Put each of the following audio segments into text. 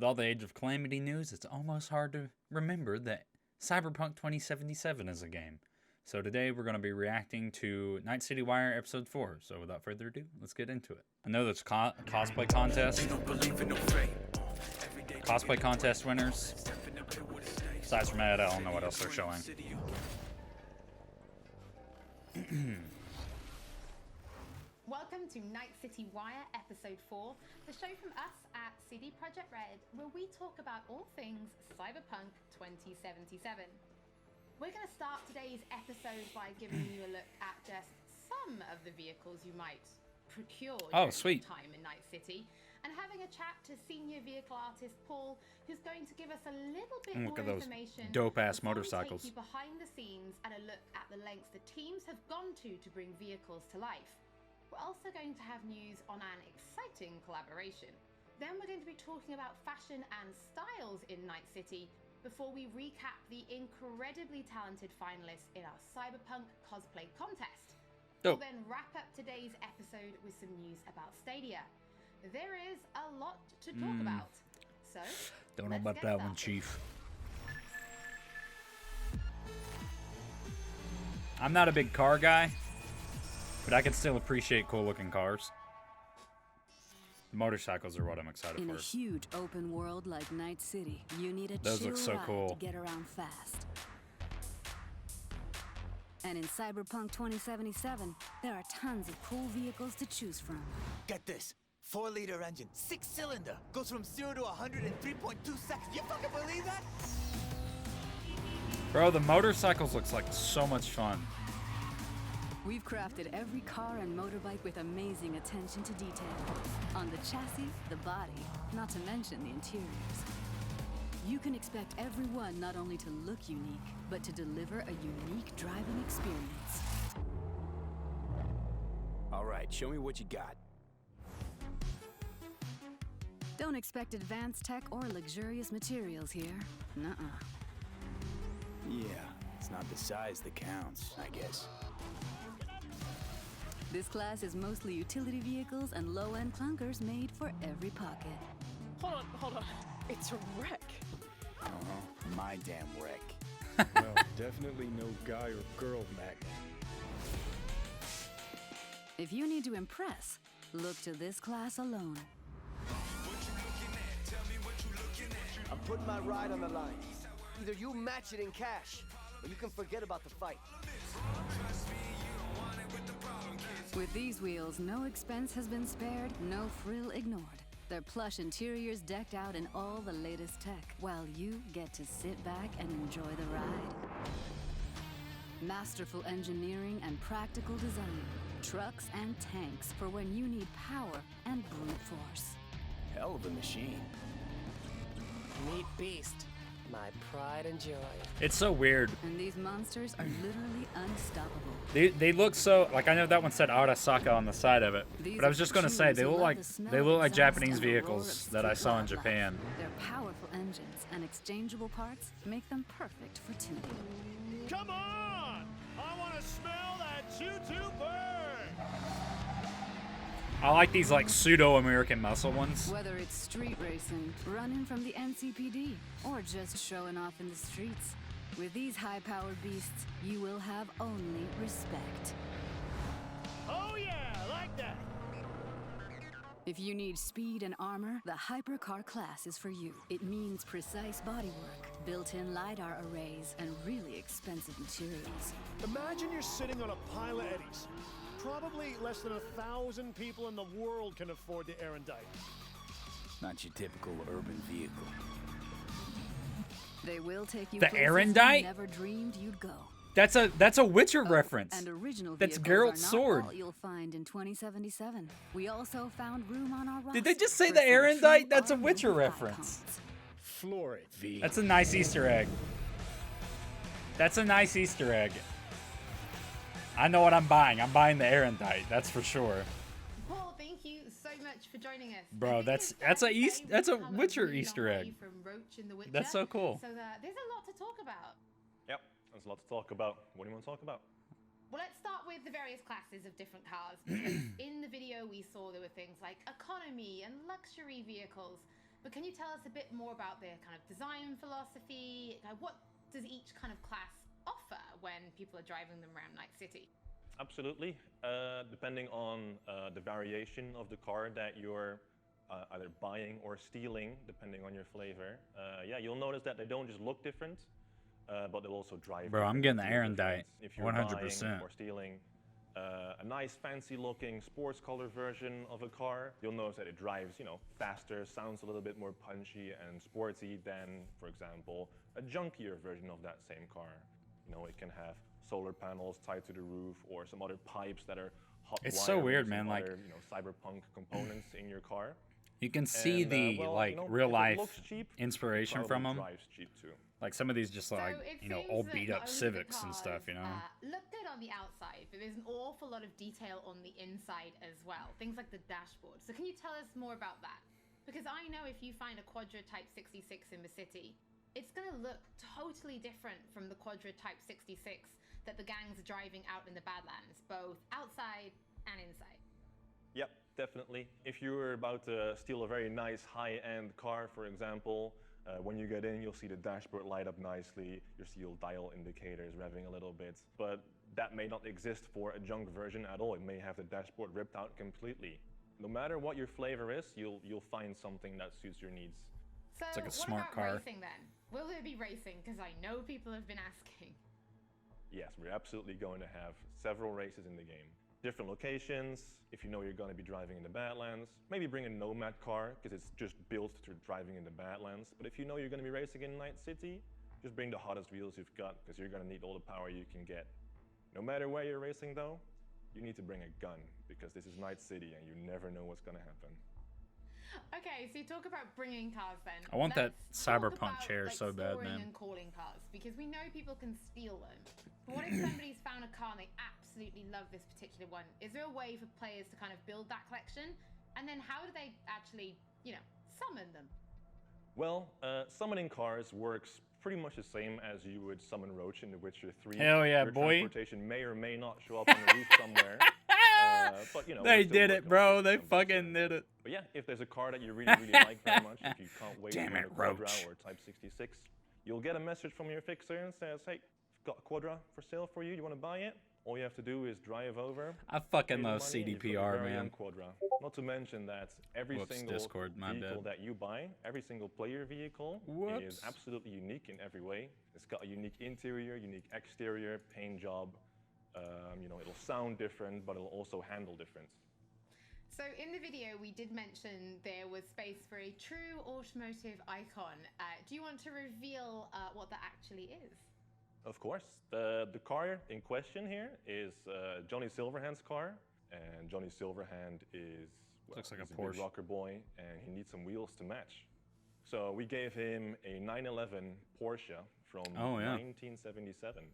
With all the Age of Calamity news, it's almost hard to remember that Cyberpunk 2077 is a game. So today we're going to be reacting to Night City Wire Episode 4. So without further ado, let's get into it. I know there's cosplay contest. Cosplay contest winners. Besides from that, I don't know what else they're showing. Welcome to Night City Wire Episode 4, the show from us at CD Projekt Red, where we talk about all things Cyberpunk 2077. We're going to start today's episode by giving you a look at just some of the vehicles you might procure during your time in Night City, and having a chat to senior vehicle artist Paul, who's going to give us a little bit more information. Dope-ass motorcycles. Take you behind the scenes and a look at the lengths the teams have gone to bring vehicles to life. We're also going to have news on an exciting collaboration. Then we're going to be talking about fashion and styles in Night City before we recap the incredibly talented finalists in our Cyberpunk cosplay contest. We'll then wrap up today's episode with some news about Stadia. There is a lot to talk about. So, don't know about that one, Chief. I'm not a big car guy, but I can still appreciate cool-looking cars. Motorcycles are what I'm excited for. In a huge open world like Night City, you need a Those chill look so ride cool. to get around fast. And in Cyberpunk 2077, there are tons of cool vehicles to choose from. Get this. 4-liter engine, 6-cylinder, goes from 0 to 100 in 3.2 seconds. You fucking believe that? Bro, the motorcycles looks like so much fun. We've crafted every car and motorbike with amazing attention to detail. On the chassis, the body, not to mention the interiors. You can expect everyone not only to look unique, but to deliver a unique driving experience. All right, show me what you got. Don't expect advanced tech or luxurious materials here. Nuh-uh. Yeah, it's not the size that counts, I guess. This class is mostly utility vehicles and low-end clunkers made for every pocket. Hold on. It's a wreck. My damn wreck. Well, definitely no guy or girl magnet. If you need to impress, look to this class alone. I'm putting my ride on the line. Either you match it in cash, or you can forget about the fight. With these wheels, no expense has been spared, no frill ignored. Their plush interiors decked out in all the latest tech, while you get to sit back and enjoy the ride. Masterful engineering and practical design. Trucks and tanks for when you need power and brute force. Hell of a machine. Meet Beast, my pride and joy. It's so weird. And these monsters are literally unstoppable. They look so, like, I know that one said Arasaka on the side of it, but I was just gonna say they look like Japanese vehicles that I saw in Japan. Their powerful engines and exchangeable parts make them perfect for tuning. Come on! I want to smell that choo-choo burn! I like these like pseudo-American muscle ones. Whether it's street racing, running from the NCPD, or just showing off in the streets, with these high-powered beasts, you will have only respect. Oh yeah, I like that! If you need speed and armor, the Hypercar class is for you. It means precise bodywork, built-in LiDAR arrays, and really expensive materials. Imagine you're sitting on a pile of eddies. Probably less than 1,000 people in the world can afford the Erendite. Not your typical urban vehicle. They will take you The places Erendite? you never dreamed you'd go. That's a Witcher reference. And original That's vehicles Geralt's are not sword. all you'll find in 2077. We also found room on our roster. Did they just say for the some Erendite? true That's a R&B Witcher icons. reference. Florid. That's a nice Easter egg. That's a nice Easter egg. I know what I'm buying. I'm buying the Erendite. That's for sure. Paul, thank you so much for joining us. Bro, that's a Witcher Easter egg. That's so cool. So there's a lot to talk about. Yep, there's a lot to talk about. What do you want to talk about? Well, let's start with the various classes of different cars. Because in the video we saw there were things like economy and luxury vehicles. But can you tell us a bit more about their kind of design philosophy? What does each kind of class offer when people are driving them around Night City? Absolutely. Depending on the variation of the car that you're either buying or stealing, depending on your flavor, yeah, you'll notice that they don't just look different, but they'll also drive. Bro, I'm getting the different. Erendite. If you're 100%. buying or stealing a nice, fancy-looking sports color version of a car, you'll notice that it drives, faster, sounds a little bit more punchy and sporty than, for example, a junkier version of that same car. It can have solar panels tied to the roof or some other pipes that are hot. It's so weird, man. Other, like cyberpunk components in your car. You can see the real life inspiration from them. Drives cheap too. Like some of these just look like old beat up Civics and stuff, Look good on the outside, but there's an awful lot of detail on the inside as well. Things like the dashboard. So can you tell us more about that? Because I know if you find a Quadra Type 66 in the city, it's going to look totally different from the Quadra Type 66 that the gangs are driving out in the Badlands, both outside and inside. Yep, definitely. If you're about to steal a very nice high-end car, for example, when you get in, you'll see the dashboard light up nicely. You'll see your dial indicators revving a little bit. But that may not exist for a junk version at all. It may have the dashboard ripped out completely. No matter what your flavor is, you'll find something that suits your needs. So it's like a smart what about car. Racing then? Will there be racing? Because I know people have been asking. Yes, we're absolutely going to have several races in the game. Different locations, if you know you're going to be driving in the Badlands. Maybe bring a Nomad car, because it's just built to driving in the Badlands. But if you know you're going to be racing in Night City, just bring the hottest wheels you've got, because you're going to need all the power you can get. No matter where you're racing though, you need to bring a gun, because this is Night City and you never know what's going to happen. Okay, so you talk about bringing cars then. I want that Let's Cyberpunk talk about, chair so bad, storing man. and calling cars, because we know people can steal them. But what if somebody's found a car and they absolutely love this particular one? Is there a way for players to kind of build that collection? And then how do they actually, summon them? Well, summoning cars works pretty much the same as you would summon Roach in The Witcher 3. Hell yeah, Your boy. transportation may or may not show up on the roof somewhere. But, They we're still did it, working on bro. it. They fucking did it. But yeah, if there's a car that you really, really like very much, if you can't wait Damn for it, a Quadra Roach. or Type 66, you'll get a message from your fixer and says, hey, I've got a Quadra for sale for you. You want to buy it? All you have to do is drive over. I fucking pay the love money, and you've got your CDPR, very own man. Quadra. Not to mention that every Whoops, single Discord, my vehicle bad. that you buy, every single player vehicle Whoops. is absolutely unique in every way. It's got a unique interior, unique exterior, paint job. It'll sound different, but it'll also handle different. So in the video, we did mention there was space for a true automotive icon. Do you want to reveal what that actually is? Of course. The car in question here is Johnny Silverhand's car. And Johnny Silverhand is, Looks like a he's big Porsche. rocker boy, and he needs some wheels to match. So we gave him a 911 Porsche from 1977,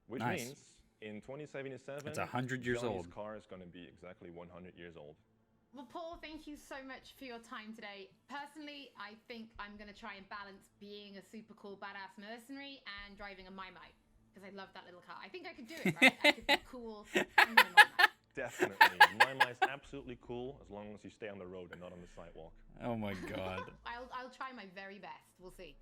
which Nice. means in 2077, It's 100 years Johnny's old. car is going to be exactly 100 years old. Well, Paul, thank you so much for your time today. Personally, I think I'm going to try and balance being a super cool badass mercenary and driving a My My, because I love that little car. I think I could do it, right? I could be cool and a My My. Definitely. My is absolutely cool as long as you stay on the road and not on the sidewalk. Oh my god. I'll try my very best. We'll see.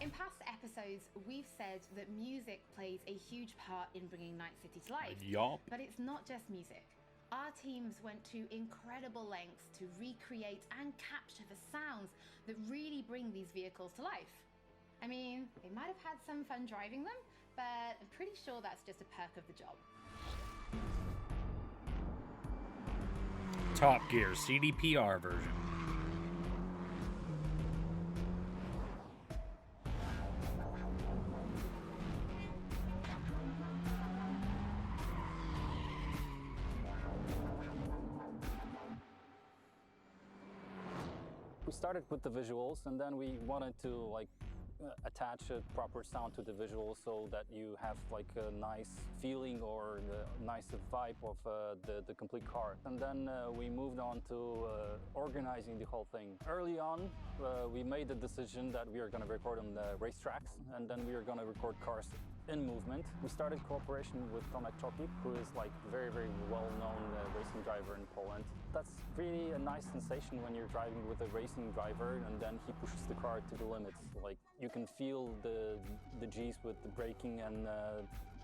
In past episodes, we've said that music plays a huge part in bringing Night City to life. Yup. But it's not just music. Our teams went to incredible lengths to recreate and capture the sounds that really bring these vehicles to life. I mean, they might have had some fun driving them, but I'm pretty sure that's just a perk of the job. Top Gear CDPR version. We started with the visuals, and then we wanted to attach a proper sound to the visuals so that you have like a nice feeling or the nice vibe of the complete car. And then we moved on to organizing the whole thing. Early on, we made the decision that we are going to record on the racetracks, and then we are going to record cars in movement. We started cooperation with Tomek Choki, who is like very, very well-known racing driver in Poland. That's really a nice sensation when you're driving with a racing driver and then he pushes the car to the limits. Like you can feel the G's with the braking and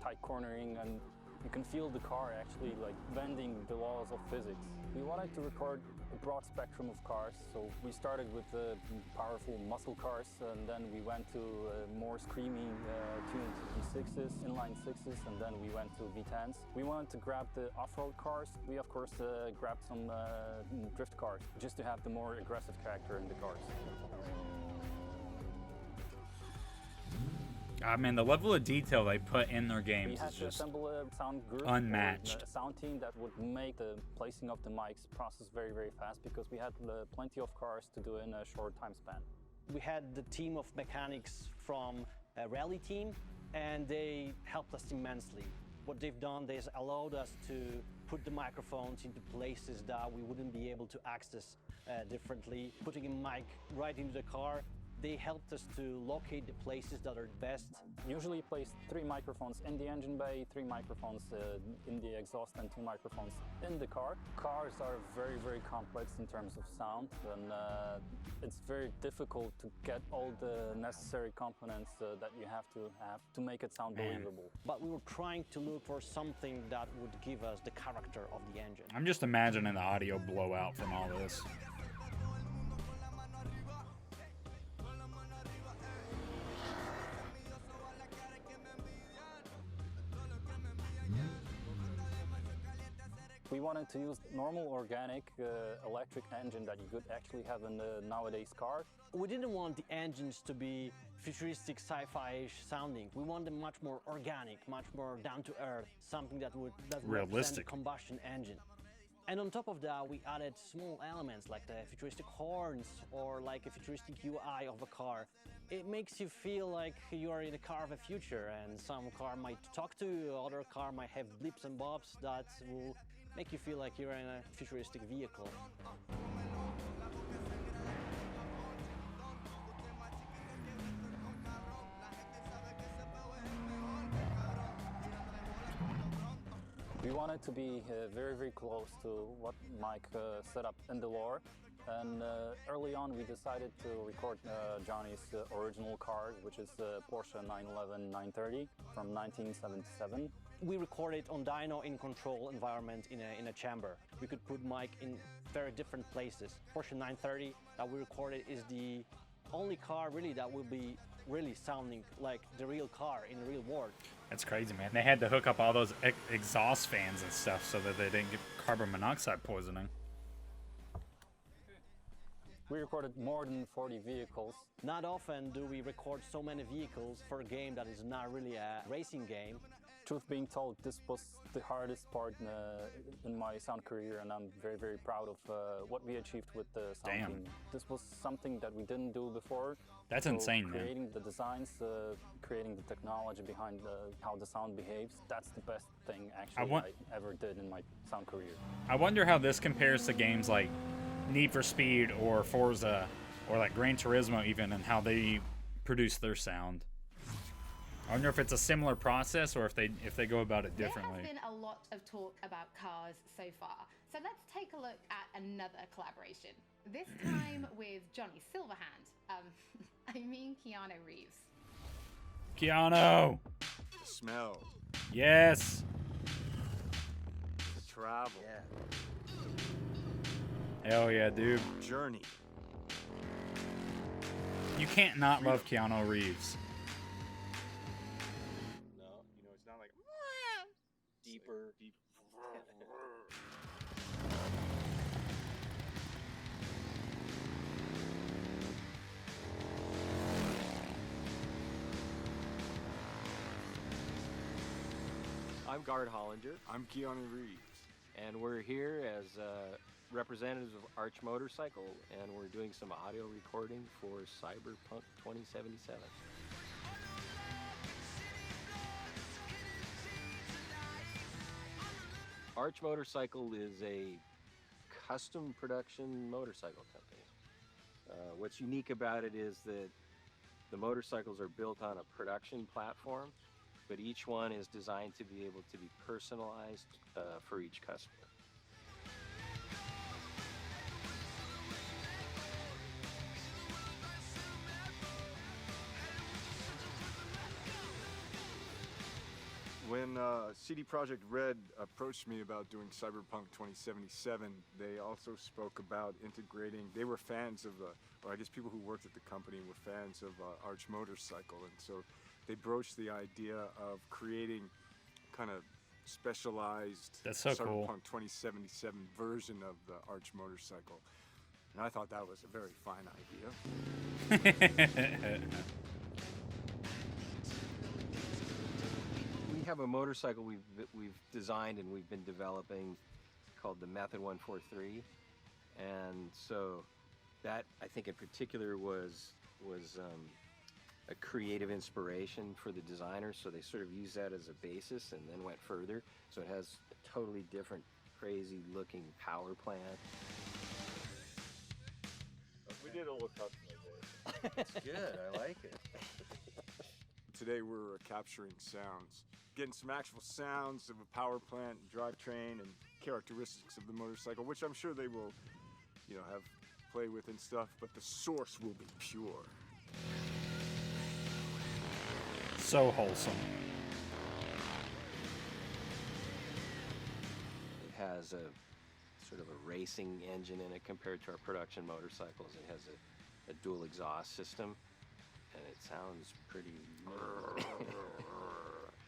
tight cornering, and you can feel the car actually like bending the laws of physics. We wanted to record a broad spectrum of cars, so we started with powerful muscle cars, and then we went to more screaming tuned V6s, inline 6s, and then we went to V10s. We wanted to grab the off-road cars. We of course grabbed some drift cars, just to have the more aggressive character in the cars. I mean, the level of detail they put in their games We had is to just assemble a sound group, unmatched. a sound team that would make the placing of the mics process very, very fast, because we had plenty of cars to do in a short time span. We had the team of mechanics from a rally team, and they helped us immensely. What they've done, they've allowed us to put the microphones into places that we wouldn't be able to access differently. Putting a mic right into the car, they helped us to locate the places that are best. Usually place 3 microphones in the engine bay, 3 microphones in the exhaust, and 2 microphones in the car. Cars are very, very complex in terms of sound, and it's very difficult to get all the necessary components that you have to make it sound believable. But we were trying to look for something that would give us the character of the engine. I'm just imagining the audio blowout from all this. We wanted to use normal organic electric engine that you could actually have in the nowadays car. We didn't want the engines to be futuristic, sci-fi-ish sounding. We want them much more organic, much more down to earth, something that would realistic represent a combustion engine. And on top of that, we added small elements like the futuristic horns or like a futuristic UI of a car. It makes you feel like you are in a car of the future, and some car might talk to you, other car might have blips and bobs that will make you feel like you're in a futuristic vehicle. We wanted to be very, very close to what Mike set up in the lore. And early on, we decided to record Johnny's original car, which is Porsche 911 930 from 1977. We recorded on dyno in control environment in a chamber. We could put mic in very different places. Porsche 930 that we recorded is the only car really that will be really sounding like the real car in the real world. That's crazy, man. They had to hook up all those exhaust fans and stuff so that they didn't get carbon monoxide poisoning. We recorded more than 40 vehicles. Not often do we record so many vehicles for a game that is not really a racing game. Truth being told, this was the hardest part in my sound career, and I'm very, very proud of what we achieved with the sound team. This was something that we didn't do before. That's insane, man. Creating the designs, creating the technology behind how the sound behaves, that's the best thing actually I ever did in my sound career. I wonder how this compares to games like Need for Speed or Forza or like Gran Turismo even, and how they produce their sound. I wonder if it's a similar process or if they go about it differently. There has been a lot of talk about cars so far, so let's take a look at another collaboration. This time with Johnny Silverhand. I mean Keanu Reeves. Keanu! The smell. Yes! The travel. Yeah. Hell yeah, dude. Journey. You can't not love Keanu Reeves. Deeper. I'm Guard Hollinger. I'm Keanu Reeves. And we're here as representatives of Arch Motorcycle, and we're doing some audio recording for Cyberpunk 2077. Arch Motorcycle is a custom production motorcycle company. What's unique about it is that the motorcycles are built on a production platform, but each one is designed to be able to be personalized for each customer. When CD Projekt Red approached me about doing Cyberpunk 2077, they also spoke about integrating, they were fans of, or I guess people who worked at the company were fans of Arch Motorcycle, and so they broached the idea of creating kind of specialized That's so Cyberpunk cool. 2077 version of the Arch Motorcycle. And I thought that was a very fine idea. We have a motorcycle we've designed and we've been developing called the Method 143, and so that I think in particular was a creative inspiration for the designers. So they sort of used that as a basis and then went further. So it has a totally different, crazy looking power plant. We did a little customization. It's good. I like it. Today we're capturing sounds, getting some actual sounds of a power plant, drivetrain, and characteristics of the motorcycle, which I'm sure they will, have play with and stuff, but the source will be pure. So wholesome. It has a sort of a racing engine in it compared to our production motorcycles. It has a dual exhaust system, and it sounds pretty...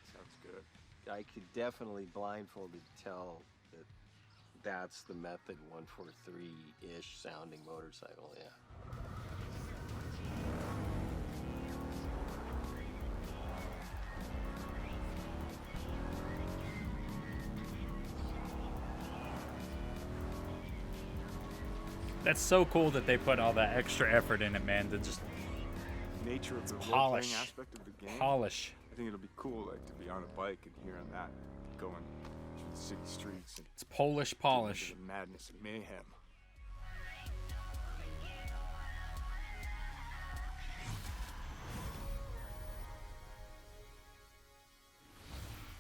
Sounds good. I could definitely blindfolded tell that that's the Method 143-ish sounding motorcycle, yeah. That's so cool that they put all that extra effort in it, man, to just Nature of the polish. role-playing aspect of the game. Polish. I think it'll be cool, like, to be on a bike and hearing that going through the city streets. And It's Polish polish. the madness and mayhem.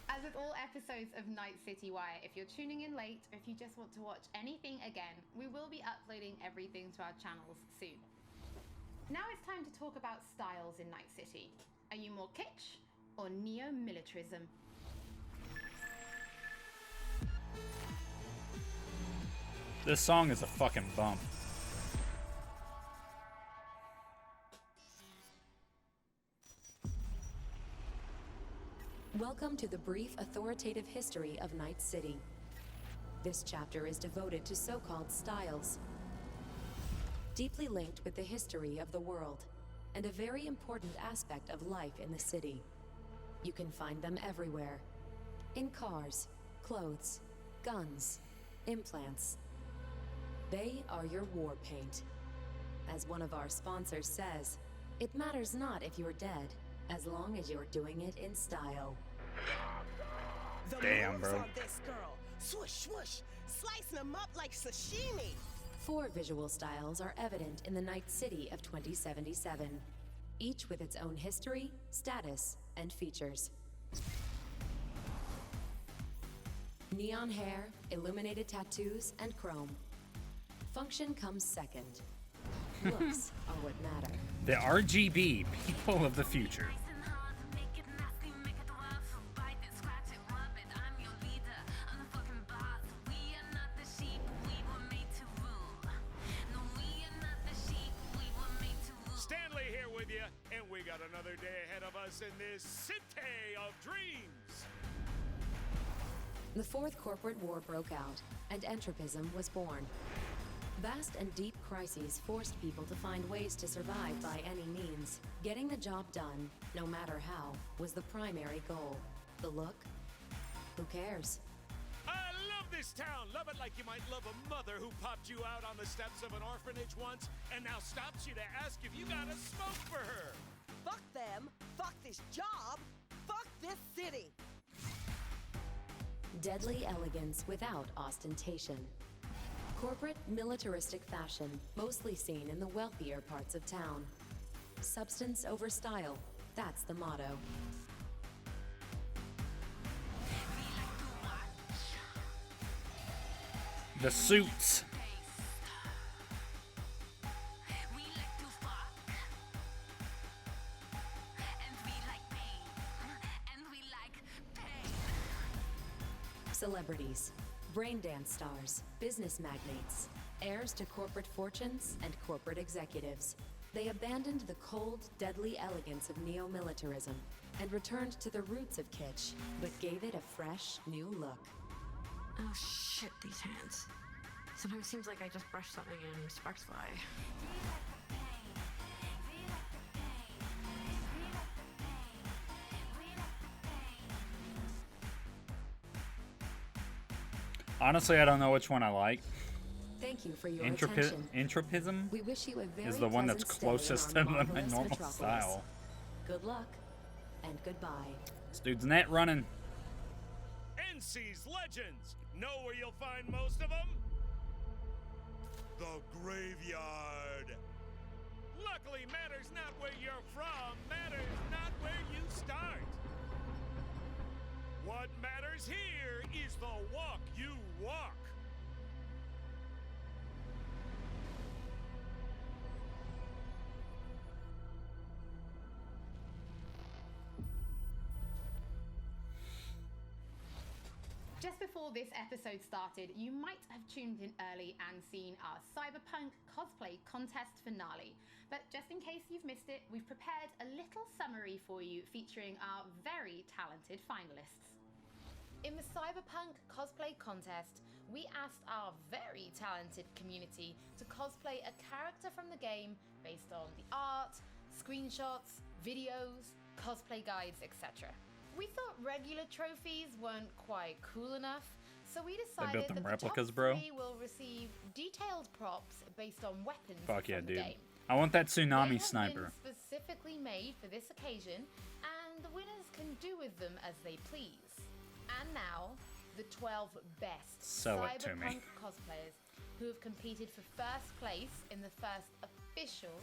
As with all episodes of Night City Wire, if you're tuning in late or if you just want to watch anything again, we will be uploading everything to our channels soon. Now it's time to talk about styles in Night City. Are you more kitsch or neo-militarism? This song is a fucking bump. Welcome to the brief authoritative history of Night City. This chapter is devoted to so-called styles, deeply linked with the history of the world, and a very important aspect of life in the city. You can find them everywhere. In cars, clothes, guns, implants. They are your war paint. As one of our sponsors says, it matters not if you're dead, as long as you're doing it in style. The Damn, moves bro. on this girl. Swoosh, swoosh. Slicing them up like sashimi. 4 visual styles are evident in the Night City of 2077, each with its own history, status, and features. Neon hair, illuminated tattoos, and chrome. Function comes second. Looks are what matter. The RGB people of the future. Stanley here with you, and we got another day ahead of us in this city of dreams. The Fourth Corporate War broke out, and entropism was born. Vast and deep crises forced people to find ways to survive by any means. Getting the job done, no matter how, was the primary goal. The look? Who cares? I love this town. Love it like you might love a mother who popped you out on the steps of an orphanage once and now stops you to ask if you got a smoke for her. Fuck them. Fuck this job. Fuck this city. Deadly elegance without ostentation. Corporate, militaristic fashion, mostly seen in the wealthier parts of town. Substance over style, that's the motto. The suits. Celebrities, brain dance stars, business magnates, heirs to corporate fortunes and corporate executives. They abandoned the cold, deadly elegance of neo-militarism and returned to the roots of kitsch, but gave it a fresh, new look. Oh shit, these hands. Sometimes it seems like I just brush something and sparks fly. Honestly, I don't know which one I like. Thank you for your attention. Intropism We wish you a very is the one that's pleasant stay in closest our to my marvelous normal metropolis. style. Good luck and goodbye. This dude's net running. NC's legends. Know where you'll find most of them? The graveyard. Luckily, matters not where you're from, matters not where you start. What matters here is the walk you walk. Just before this episode started, you might have tuned in early and seen our Cyberpunk cosplay contest finale. But just in case you've missed it, we've prepared a little summary for you featuring our very talented finalists. In the Cyberpunk cosplay contest, we asked our very talented community to cosplay a character from the game based on the art, screenshots, videos, cosplay guides, etc. We thought regular trophies weren't quite cool enough, so we decided them that replicas, the top bro? 3 will receive detailed props based on weapons Fuck yeah, from the dude. game. I want that They tsunami have sniper. been specifically made for this occasion, and the winners can do with them as they please. And now, the 12 best Sell it to me. Cyberpunk cosplayers who have competed for first place in the first official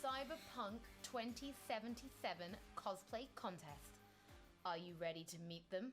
Cyberpunk 2077 cosplay contest. Are you ready to meet them?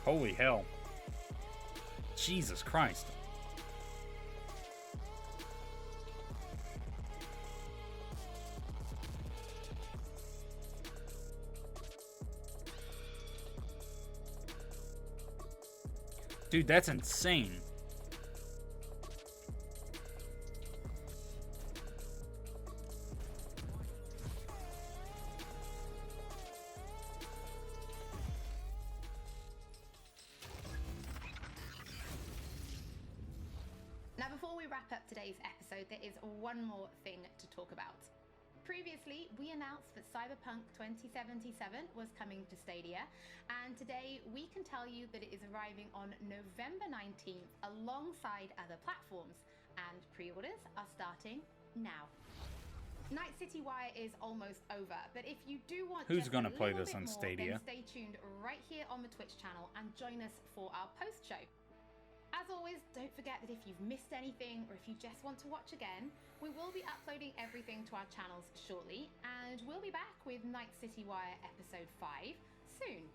Holy hell. Jesus Christ. Dude, that's insane. Now, before we wrap up today's episode, there is one more thing to talk about. Previously, we announced that Cyberpunk 2077 was coming to Stadia, and today we can tell you that it is arriving on November 19th alongside other platforms, and pre-orders are starting now. Night City Wire is almost over, but if you do want Who's just gonna a play little this bit on more, Stadia? then stay tuned right here on the Twitch channel and join us for our post show. As always, don't forget that if you've missed anything or if you just want to watch again, we will be uploading everything to our channels shortly, and we'll be back with Night City Wire episode 5 soon.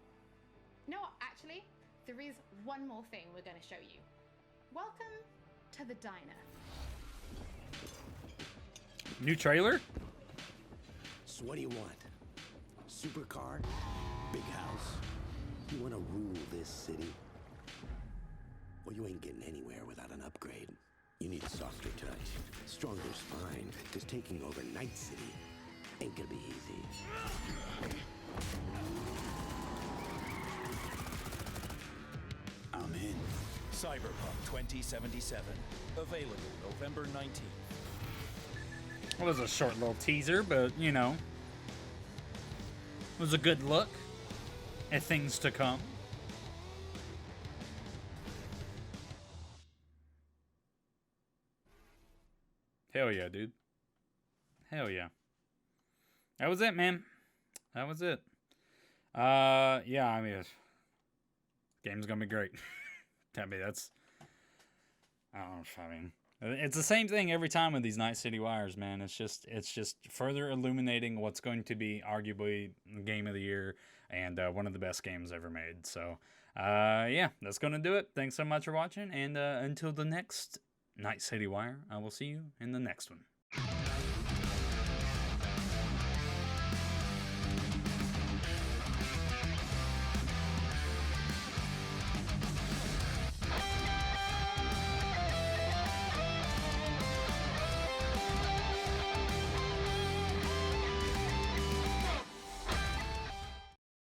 No, actually, there is one more thing we're going to show you. Welcome to the diner. New trailer? So what do you want? Supercar? Big house? You want to rule this city? Well, you ain't getting anywhere without an upgrade. You need a softer touch, stronger spine, because taking over Night City ain't gonna be easy. I'm in. Cyberpunk 2077. Available November 19th. Well, it was a short little teaser, but, you know, it was a good look at things to come. Hell yeah, dude. Hell yeah. That was it, man. That was it. Yeah, I mean, game's gonna be great. I mean, that's, I don't know, I mean, it's the same thing every time with these Night City Wires, man. It's just further illuminating what's going to be arguably the game of the year and one of the best games ever made. So, yeah, that's gonna do it. Thanks so much for watching, and until the next Night City Wire, I will see you in the next one.